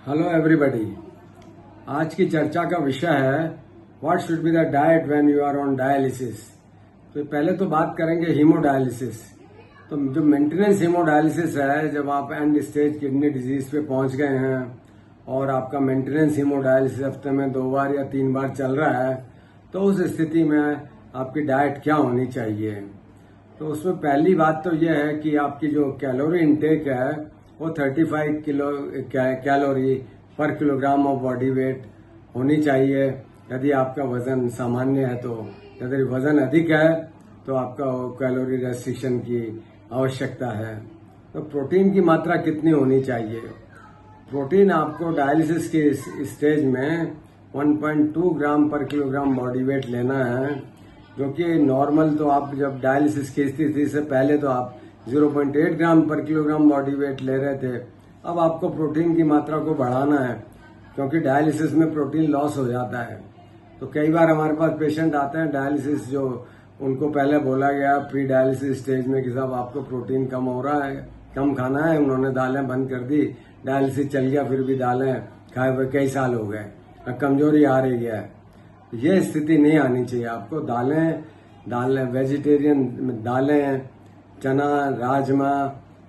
Hello everybody. आज की चर्चा का विषय है what should be the diet when you are on dialysis. तो पहले तो बात करेंगे हीमोडायलिसिस। तो जो मेंटेनेंस हीमोडायलिसिस है, जब आप एंड स्टेज किडनी डिजीज पे पहुंच गए हैं और आपका मेंटेनेंस हीमोडायलिसिस हफ्ते में 2 बार या 3 बार चल रहा है, तो उस स्थिति में आपकी डाइट क्या होनी चाहिए। तो उसमें पहली बात तो यह है कि आपकी जो कैलोरी इंटेक है वो 35 कैलोरी पर किलोग्राम ऑफ बॉडी वेट होनी चाहिए यदि आपका वजन सामान्य है। तो यदि वजन अधिक है तो आपका कैलोरी रेस्ट्रिक्शन की आवश्यकता है। तो प्रोटीन की मात्रा कितनी होनी चाहिए। प्रोटीन आपको डायलिसिस के स्टेज में 1.2 ग्राम पर किलोग्राम बॉडी वेट लेना है, जो कि नॉर्मल तो आप जब डायलिसिस की स्थिति से पहले तो आप 0.8 ग्राम पर किलोग्राम बॉडी वेट ले रहे थे। अब आपको प्रोटीन की मात्रा को बढ़ाना है, क्योंकि डायलिसिस में प्रोटीन लॉस हो जाता है। तो कई बार हमारे पास पेशेंट आते हैं डायलिसिस, जो उनको पहले बोला गया प्री डायलिसिस स्टेज में कि साहब आपको प्रोटीन कम हो रहा है, कम खाना है। उन्होंने दालें बंद कर दी, डायलिसिस चल गया, फिर भी दालें खाए हुए कई साल हो गए, कमजोरी आ रही है। ये स्थिति नहीं आनी चाहिए। आपको दालें वेजिटेरियन दालें, चना, राजमा,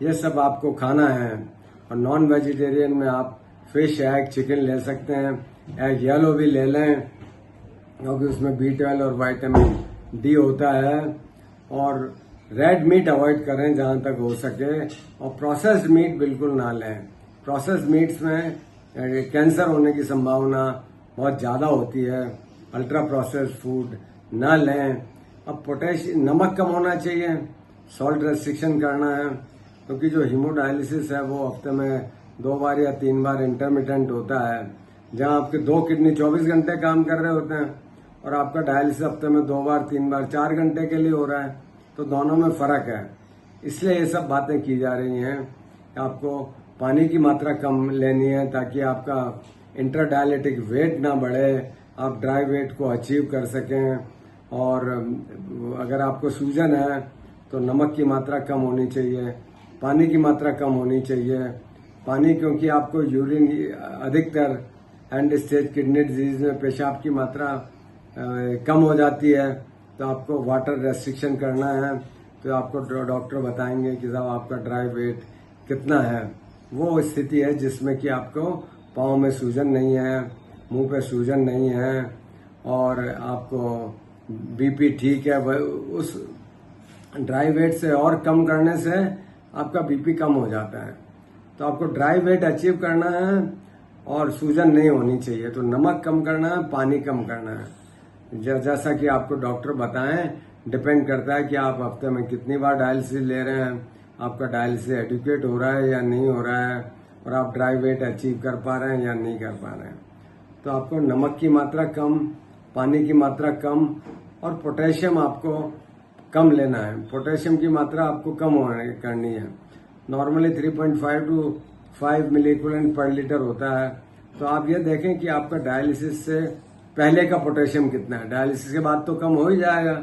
ये सब आपको खाना है। और नॉन वेजिटेरियन में आप फिश, एग, चिकन ले सकते हैं। एग येलो भी ले लें, क्योंकि उसमें B12 और विटामिन D होता है। और रेड मीट अवॉइड करें जहां तक हो सके, और प्रोसेस्ड मीट बिल्कुल ना लें। प्रोसेस्ड मीट्स में कैंसर होने की संभावना बहुत ज्यादा होती है। अल्ट्रा प्रोसेस्ड फूड ना लें। अब नमक कम होना चाहिए, सॉल्ट रेस्ट्रिक्शन करना है, क्योंकि जो हीमोडायलिसिस है वो हफ्ते में 2 बार या 3 बार इंटरमिटेंट होता है, जहां आपके 2 किडनी 24 घंटे काम कर रहे होते हैं और आपका डायलिसिस हफ्ते में 2 बार 3 बार 4 घंटे के लिए हो रहा है। तो दोनों में फर्क है। इसलिए ये सब बातें की जा रही हैं। आपको पानी की मात्रा कम लेनी है, ताकि आपका इंटरडायलिटिक वेट ना बढ़े, आप ड्राई वेट को अचीव कर सकें। और अगर आपको सूजन है तो नमक की मात्रा कम होनी चाहिए, पानी की मात्रा कम होनी चाहिए। पानी, क्योंकि आपको यूरिन अधिकतर एंड स्टेज किडनी डिजीज में पेशाब की मात्रा कम हो जाती है, तो आपको वाटर रेस्ट्रिक्शन करना है। तो आपको डॉक्टर बताएंगे कि साहब आपका ड्राई वेट कितना है। वो स्थिति है जिसमें कि आपको पाँव में सूजन नहीं है, मुंह पे सूजन नहीं है, और आपको बीपी ठीक है। उस ड्राई वेट से और कम करने से आपका बीपी कम हो जाता है। तो आपको ड्राई वेट अचीव करना है और सूजन नहीं होनी चाहिए। तो नमक कम करना है, पानी कम करना है। जैसा कि आपको डॉक्टर बताएं, डिपेंड करता है कि आप हफ्ते में कितनी बार डायलिसिस ले रहे हैं, आपका डायलिसिस एडुकेट हो रहा है या नहीं हो रहा है, और आप ड्राई वेट अचीव कर पा रहे हैं या नहीं कर पा रहे हैं। तो आपको नमक की मात्रा कम, पानी की मात्रा कम, और पोटेशियम आपको कम लेना है। पोटेशियम की मात्रा आपको कम करनी है। नॉर्मली 3.5 to 5 मिलीक्यूलेंट पर लीटर होता है। तो आप ये देखें कि आपका डायलिसिस से पहले का पोटेशियम कितना है। डायलिसिस के बाद तो कम हो ही जाएगा।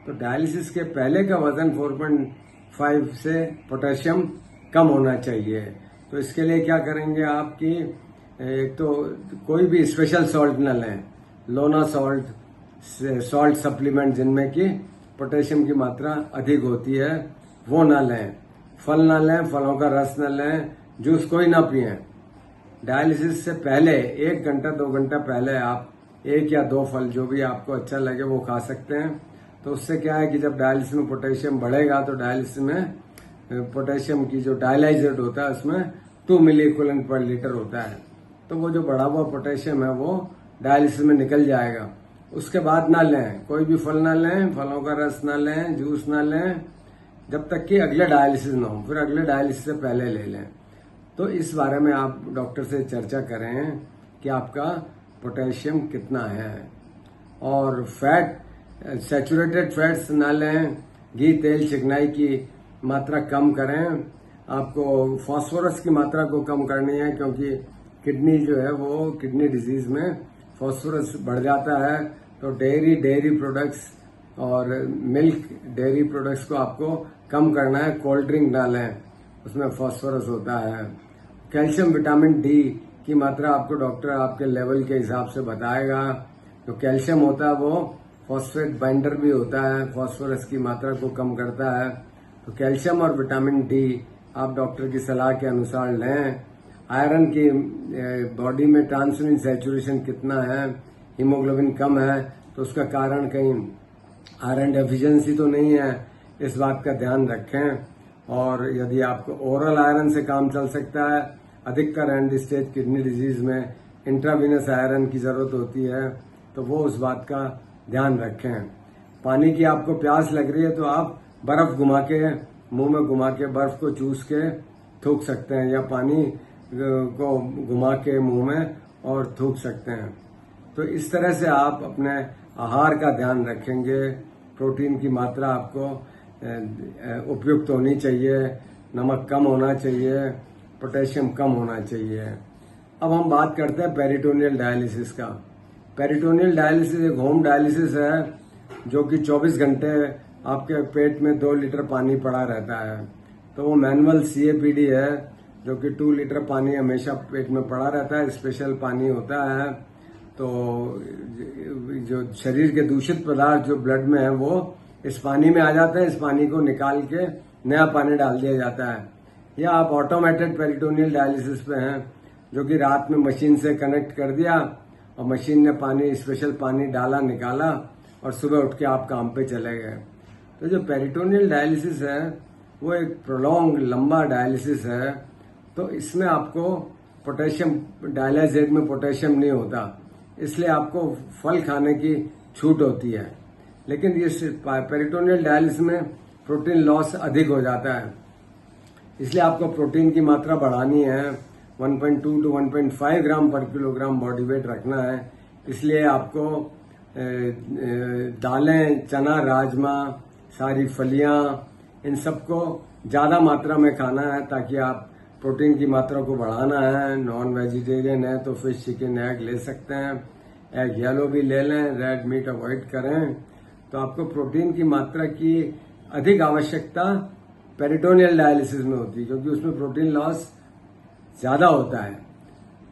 तो डायलिसिस के पहले का वजन 4.5 से पोटेशियम कम होना चाहिए। तो इसके लिए क्या करेंगे आपकी, एक तो कोई भी स्पेशल सॉल्ट न लें, लोना सॉल्ट सप्लीमेंट जिनमें कि पोटेशियम की मात्रा अधिक होती है, वो ना लें। फल ना लें, फलों का रस ना लें, जूस कोई ना पिए। डायलिसिस से पहले 1 घंटा 2 घंटा पहले आप 1 या 2 फल, जो भी आपको अच्छा लगे वो खा सकते हैं। तो उससे क्या है कि जब डायलिसिस में पोटेशियम बढ़ेगा, तो डायलिसिस में पोटेशियम की जो डायलाइजेट होता है उसमें 2 मिलीक्यूलेंट पर लीटर होता है। तो वो जो बढ़ा हुआ पोटेशियम है वो डायलिसिस में निकल जाएगा। उसके बाद ना लें, कोई भी फल ना लें, फलों का रस ना लें, जूस ना लें, जब तक कि अगले डायलिसिस ना हो। फिर अगले डायलिसिस से पहले ले लें। तो इस बारे में आप डॉक्टर से चर्चा करें कि आपका पोटेशियम कितना है। और फैट, सैचुरेटेड फैट्स ना लें, घी, तेल, चिकनाई की मात्रा कम करें। आपको फास्फोरस की मात्रा को कम करनी है, क्योंकि किडनी जो है वो किडनी डिजीज में फास्फोरस बढ़ जाता है। तो डेयरी प्रोडक्ट्स और मिल्क डेयरी प्रोडक्ट्स को आपको कम करना है। कोल्ड ड्रिंक ना लें, उसमें फास्फोरस होता है। कैल्शियम, विटामिन D की मात्रा आपको डॉक्टर आपके लेवल के हिसाब से बताएगा। जो कैल्शियम होता है वो फॉस्फेट बाइंडर भी होता है, फॉस्फोरस की मात्रा को कम करता है। तो कैल्शियम और विटामिन डी आप डॉक्टर की सलाह के अनुसार लें। आयरन की बॉडी में ट्रांसमिन सैचुरेशन कितना है, हीमोग्लोबिन कम है तो उसका कारण कहीं आयरन डेफिशिएंसी तो नहीं है, इस बात का ध्यान रखें। और यदि आपको ओरल आयरन से काम चल सकता है, अधिकतर एंड स्टेज किडनी डिजीज में इंट्रावीनस आयरन की जरूरत होती है, तो वो उस बात का ध्यान रखें। पानी की आपको प्यास लग रही है तो आप बर्फ घुमा के मुंह में घुमा के बर्फ को चूस के थूक सकते हैं, या पानी को घुमा के मुंह में और थूक सकते हैं। तो इस तरह से आप अपने आहार का ध्यान रखेंगे। प्रोटीन की मात्रा आपको उपयुक्त होनी चाहिए, नमक कम होना चाहिए, पोटेशियम कम होना चाहिए। अब हम बात करते हैं पेरिटोनियल डायलिसिस का। पेरिटोनियल डायलिसिस एक होम डायलिसिस है जो कि 24 घंटे आपके पेट में 2 लीटर पानी पड़ा रहता है। तो वो मैनुअल CAPD है जो कि 2 लीटर पानी हमेशा पेट में पड़ा रहता है, स्पेशल पानी होता है। तो जो शरीर के दूषित पदार्थ जो ब्लड में है वो इस पानी में आ जाते हैं, इस पानी को निकाल के नया पानी डाल दिया जाता है। या आप ऑटोमेटेड पेरिटोनियल डायलिसिस पे हैं जो कि रात में मशीन से कनेक्ट कर दिया और मशीन ने पानी स्पेशल पानी डाला निकाला और सुबह उठ के आप काम पे चले गए। तो जो पेरिटोनियल डायलिसिस है वो एक प्रोलॉन्ग लंबा डायलिसिस है। तो इसमें आपको पोटेशियम, डायलाइजेट में पोटेशियम नहीं होता, इसलिए आपको फल खाने की छूट होती है। लेकिन ये पेरिटोनियल डायलिसिस में प्रोटीन लॉस अधिक हो जाता है, इसलिए आपको प्रोटीन की मात्रा बढ़ानी है। 1.2 to 1.5 ग्राम पर किलोग्राम बॉडी वेट रखना है। इसलिए आपको दालें, चना, राजमा, सारी फलियां, इन सबको ज्यादा मात्रा में खाना है ताकि आप प्रोटीन की मात्रा को बढ़ाना है। नॉन वेजिटेरियन है तो फिश, चिकन, एग ले सकते हैं। एग येलो भी ले लें, रेड मीट अवॉइड करें। तो आपको प्रोटीन की मात्रा की अधिक आवश्यकता पेरिटोनियल डायलिसिस में होती है क्योंकि उसमें प्रोटीन लॉस ज्यादा होता है।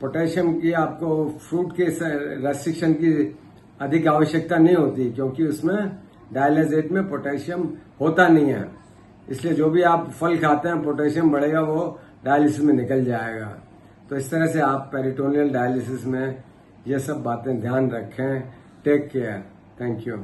पोटेशियम की आपको फ्रूट के रेस्ट्रिक्शन की अधिक आवश्यकता नहीं होती क्योंकि उसमें डायलाइजेट में पोटेशियम होता नहीं है। इसलिए जो भी आप फल खाते हैं पोटेशियम बढ़ेगा, वो डायलिसिस में निकल जाएगा। तो इस तरह से आप पेरिटोनियल डायलिसिस में ये सब बातें ध्यान रखें। Take care. Thank you.